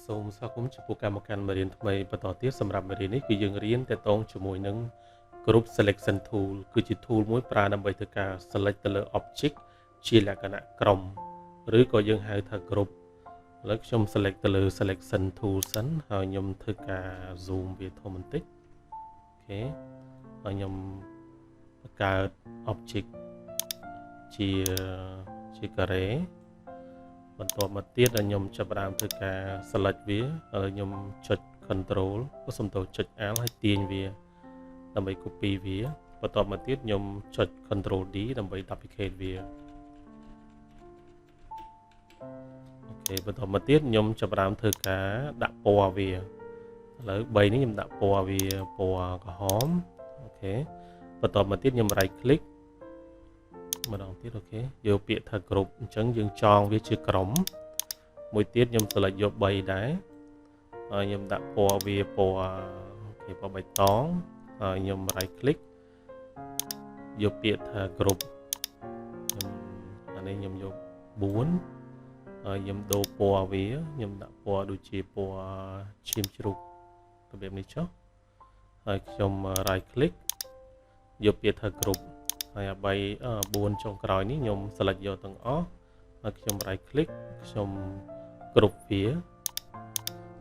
សូមស្វាគមន៍ចំពោះកម្មការមេរៀនថ្មីបន្តទៀតសម្រាប់មេរៀននេះគឺយើងរៀនទាក់ទងជាមួយនឹង Group Selection Tool គឺជា tool មួយប្រើដើម្បីធ្វើការ select ទៅលើ object ជាលក្ខណៈក្រុមឬក៏យើងហៅថា group ឥឡូវខ្ញុំ select ទៅលើ selection tool សិនហើយខ្ញុំធ្វើការ zoom វាធំបន្តិចអូខេហើយខ្ញុំបង្កើត object ជាការ៉េបន្ទាប់មកទៀតខ្ញុំចាប់ផ្ដើមធ្វើការ select វាហើយខ្ញុំចុច control សំដៅចុច alt ហើយទាញវាដើម្បី copy វាបន្ទាប់មកទៀតខ្ញុំចុច control D ដើម្បី duplicate វាអូខេបន្ទាប់មកទៀតខ្ញុំចាប់ផ្ដើមធ្វើការដាក់ពណ៌វាឥឡូវ3នេះខ្ញុំដាក់ពណ៌វាពណ៌ក្រហមអូខេបន្ទាប់មកទៀតខ្ញុំ right click ម្ដងទៀតអូខេយកពាក្យថា group អញ្ចឹងយើងចងវាជាក្រុមមួយទៀតខ្ញុំ select យក3ដែរហើយខ្ញុំដាក់ពណ៌វាពណ៌អូខេពណ៌បៃតងហើយខ្ញុំ right click យកពាក្យថា group អានេះខ្ញុំយក4ហើយខ្ញុំដូរពណ៌វាខ្ញុំដាក់ពណ៌ដូចជាពណ៌ឈាមជ្រូករបៀបនេះចុះហើយខ្ញុំ right click យកពាក្យថា group ហើយ4ចុងក្រោយនេះខ្ញុំ select យកទាំងអស់ហើយខ្ញុំ right click ខ្ញុំ group វា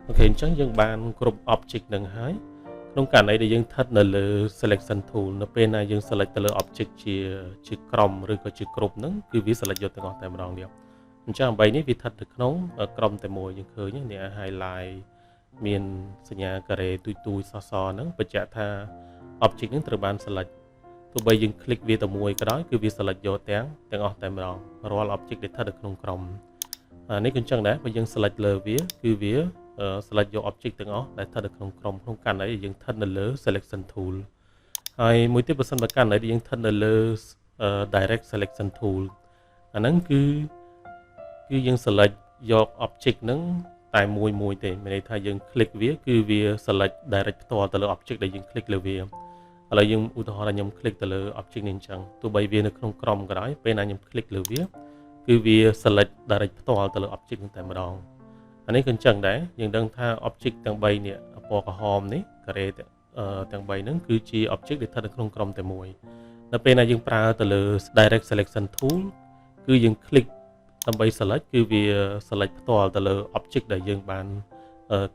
អូខេអញ្ចឹងយើងបានគ្រប់ object នឹងហើយក្នុងករណីដែលយើងស្ថិតនៅលើ selection tool នៅពេលណាយើង select ទៅលើ object ជាក្រុមឬក៏ជា group ហ្នឹងគឺវា select យកទាំងអស់តែម្ដងទៀតអញ្ចឹង8នេះវាស្ថិតនៅក្នុងក្រុមតែមួយយើងឃើញនេះ highlight មានសញ្ញាការ៉េទូចៗសសហ្នឹងបញ្ជាក់ថា object ហ្នឹងត្រូវបាន selectទោះបីយើង click វាតែមួយក៏ដោយគឺវា select យកទាំងអស់តែម្ដងរាល់ object ដែលស្ថិតនៅក្នុងក្រុមនេះក៏អញ្ចឹងដែរបើយើង select លើវាគឺវា select យក object ទាំងអស់ដែលស្ថិតនៅក្នុងក្រុមក្នុងករណីយើងស្ថិតនៅលើ selection tool ហើយមួយទៀតបើសិនបើករណីដែលយើងស្ថិតនៅលើ direct selection tool អាហ្នឹងគឺយើង select យក object ហ្នឹងតែមួយទេមានន័យថាយើង click វាគឺវា select direct ផ្ទាល់ទៅលើ object ដែលយើង click លើវាឥឡូវយើងឧទាហរណ៍ថាខ្ញុំ click ទៅលើ object នេះអញ្ចឹងទោះបីវានៅក្នុងក្រុមក៏ដោយពេលណាខ្ញុំ click លើវាគឺវា select direct ផ្ទាល់ទៅលើ object ហ្នឹងតែម្ដងអានេះក៏អញ្ចឹងដែរយើងដឹងថា object ទាំង3នេះពណ៌ក្រហមនេះការ៉េទាំង3ហ្នឹងគឺជា object ដែលស្ថិតនៅក្នុងក្រុមតែមួយនៅពេលណាយើងប្រើទៅលើ direct selection tool គឺយើង click ដើម្បី select គឺវា select ផ្ទាល់ទៅលើ object ដែលយើងបាន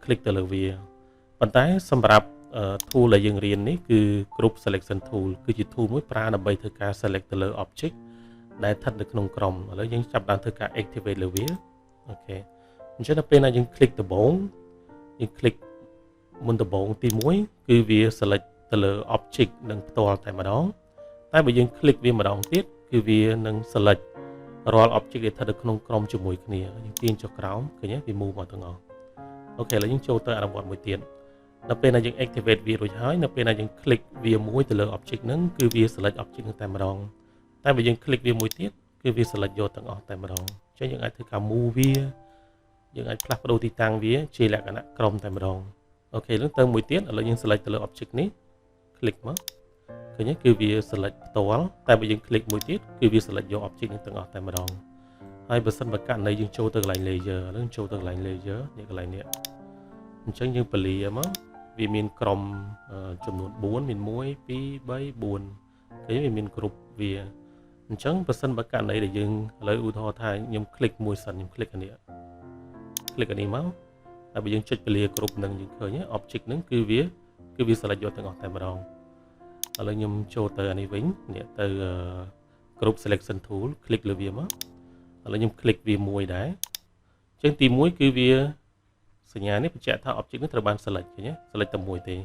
click ទៅលើវាប៉ុន្តែសម្រាប់tool ដែលយើងរៀននេះគឺ group selection tool គឺជា tool មួយប្រើដើម្បីធ្វើការ select ទៅលើ object ដែលស្ថិតនៅក្នុងក្រុមឥឡូវយើងចាប់ផ្ដើមធ្វើការ activate លើវាអូខេអញ្ចឹងដល់ពេលណាយើង click ដំបូងយើង click មុនដំបូងទី1គឺវា select ទៅលើ object នឹងផ្ទាល់តែម្ដងតែបើយើង click វាម្ដងទៀតគឺវានឹង select រាល់ object ដែលស្ថិតនៅក្នុងក្រុមជាមួយគ្នាយើងទាញចុះក្រោមឃើញទេវា move មកទាំងអស់អូខេឥឡូវយើងចូលទៅអនុវត្តមួយទៀតនៅពេលណាយើង activate វារួចហើយនៅពេលណាយើង click វាមួយទៅលើ object ហ្នឹងគឺវា select object ហ្នឹងតែម្ដងតែបើយើង click វាមួយទៀតគឺវា select យកទាំងអស់តែម្ដងអញ្ចឹងយើងអាចធ្វើការ move វាយើងអាចផ្លាស់ប្ដូរទីតាំងវាជាលក្ខណៈក្រុមតែម្ដងអូខេឥឡូវទៅមួយទៀតឥឡូវយើង select ទៅលើ object នេះ click មកឃើញទេគឺវា select ផ្ទាល់តែបើយើង click មួយទៀតគឺវា select យក object ហ្នឹងទាំងអស់តែម្ដងហើយបើសិនបើករណីយើងចូលទៅកន្លែង layer ឥឡូវចូលទៅកន្លែង layer នេះកន្លែងនេះអញ្ចឹងយើងពលាមកវាមានក្រុមចំនួន4មាន1 2 3 4គេវាមានគ្រប់វាអញ្ចឹងបើសិនបើករណីដែលយើងឥឡូវឧទាហរណ៍ថាខ្ញុំ click មួយសិនខ្ញុំ click អានេះមកហើយបើយើងចុចពលាគ្រប់នឹងយើងឃើញ object ហ្នឹងគឺវា select យកទាំងអស់តែម្ដងឥឡូវខ្ញុំចូលទៅអានេះវិញនេះទៅ group selection tool click លើវាមកឥឡូវខ្ញុំ click វាមួយដែរអញ្ចឹងទី1គឺវាសញ្ញានេះបញ្ជាក់ថា object នេះត្រូវបាន select ឃើញទេ select តែមួយទេ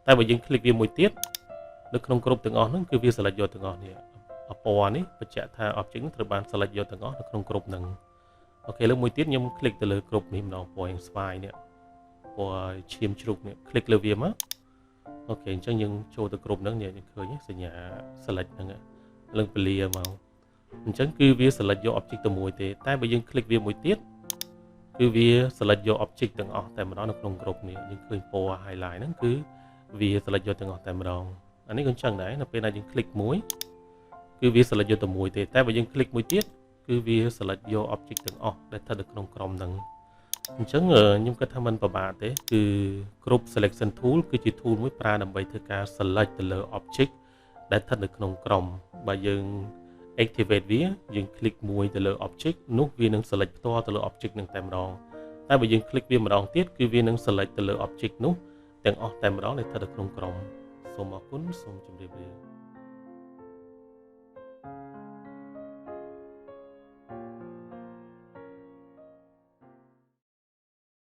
តែបើយើង click វាមួយទៀតនៅក្នុង group ទាំងអស់ហ្នឹងគឺវា select យកទាំងអស់នេះពណ៌នេះបញ្ជាក់ថា object នេះត្រូវបាន select យកទាំងអស់នៅក្នុង group ហ្នឹងអូខេលើមួយទៀតខ្ញុំ click ទៅលើ group នេះម្ដងពណ៌យ៉ាងស្វាយនេះពណ៌ឈាមជ្រូកនេះ click លើវាមកអូខេអញ្ចឹងយើងចូលទៅ group ហ្នឹងយើងឃើញសញ្ញា select ហ្នឹងឡើងពលាមកអញ្ចឹងគឺវា select យក object តែមួយទេតែបើយើង click វាមួយទៀតគឺវា select យក object ទាំងអស់តែម្ដងនៅក្នុង group នេះយើងឃើញពណ៌ highlight ហ្នឹងគឺវា select យកទាំងអស់តែម្ដងអានេះក៏អញ្ចឹងដែរនៅពេលណាយើង click មួយគឺវា select យកតែមួយទេតែបើយើង click មួយទៀតគឺវា select យក object ទាំងអស់ដែលស្ថិតនៅក្នុងក្រុមហ្នឹង អញ្ចឹងខ្ញុំគិតថាมันពិបាកទេគឺ group selection tool គឺជា tool មួយប្រើដើម្បីធ្វើការ select ទៅលើ object ដែលស្ថិតនៅក្នុងក្រុមបើយើង activate វាយើង click មួយទៅលើ object នោះវានឹង select ផ្ទាល់ទៅលើ object នឹងតែម្ដងតែបើយើង click វាម្ដងទៀតគឺវានឹង select ទៅលើ object នោះទាំងអស់តែម្ដងដែលស្ថិតនៅក្នុងក្រុមសូមអរគុណសូមជម្រាបលា